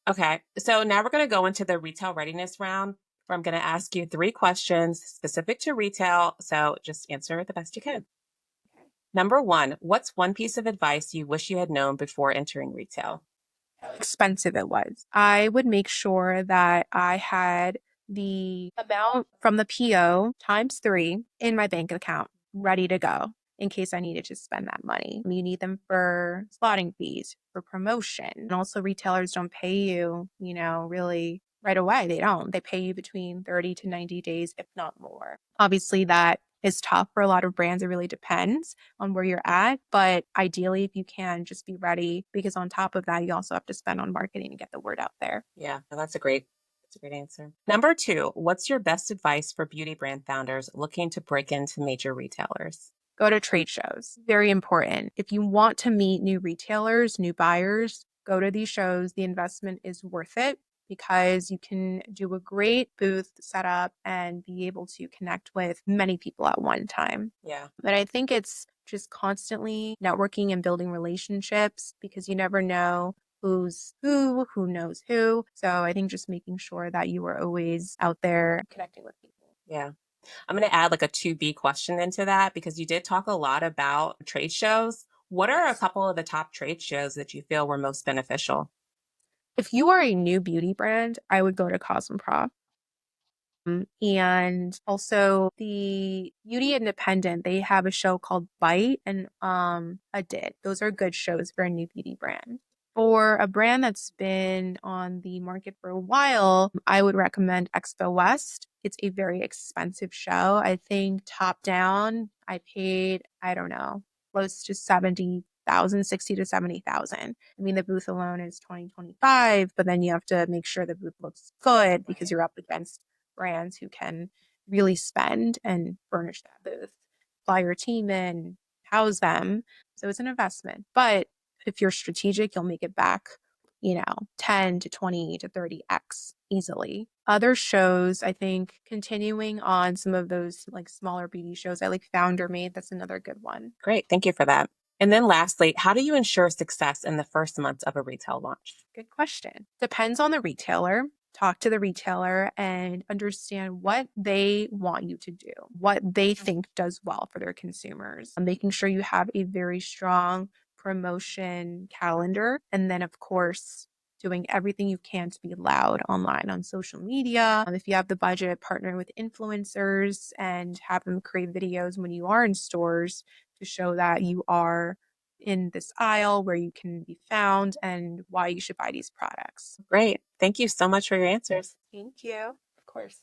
Okay. So now we're going to go into the retail readiness round where I'm going to ask you three questions specific to retail. So just answer the best you can. Number one, what's one piece of advice you wish you had known before entering retail? How expensive it was. I would make sure that I had the amount from the PO times three in my bank account ready to go in case I needed to spend that money. You need them for slotting fees, for promotion. And also, retailers don't pay you, really right away. They don't. They pay you between 30 to 90 days, if not more. Obviously, that is tough for a lot of brands. It really depends on where you're at. But ideally, if you can, just be ready because on top of that, you also have to spend on marketing to get the word out there. Yeah, no, that's a great answer. Number two, what's your best advice for beauty brand founders looking to break into major retailers? Go to trade shows. Very important. If you want to meet new retailers, new buyers, go to these shows. The investment is worth it because you can do a great booth setup and be able to connect with many people at one time. Yeah. But I think it's just constantly networking and building relationships because you never know who's who knows who. So I think just making sure that you are always out there connecting with people. Yeah. I'm going to add like a 2B question into that because you did talk a lot about trade shows. What are a Yes. couple of the top trade shows that you feel were most beneficial? If you are a new beauty brand, I would go to Cosmoprof. And also the Beauty Independent, they have a show called Bite and a Did. Those are good shows for a new beauty brand. For a brand that's been on the market for a while, I would recommend Expo West. It's a very expensive show. I think top down, I paid, I don't know, close to 70,000, 60 to 70,000. I mean, the booth alone is 2025, but then you have to make sure the booth looks good because Right. you're up against brands who can really spend and furnish that booth, fly your team in, house them. So it's an investment. But if you're strategic, you'll make it back, 10 to 20 to 30x easily. Other shows, I think, continuing on some of those like smaller beauty shows, I like Founder Made. That's another good one. Great. Thank you for that. And then lastly, how do you ensure success in the first months of a retail launch? Good question. Depends on the retailer. Talk to the retailer and understand what they want you to do, what they think does well for their consumers. Making sure you have a very strong promotion calendar. And then, of course, doing everything you can to be loud online on social media. If you have the budget, partner with influencers and have them create videos when you are in stores to show that you are in this aisle where you can be found and why you should buy these products. Great. Thank you so much for your answers. Thank you. Of course.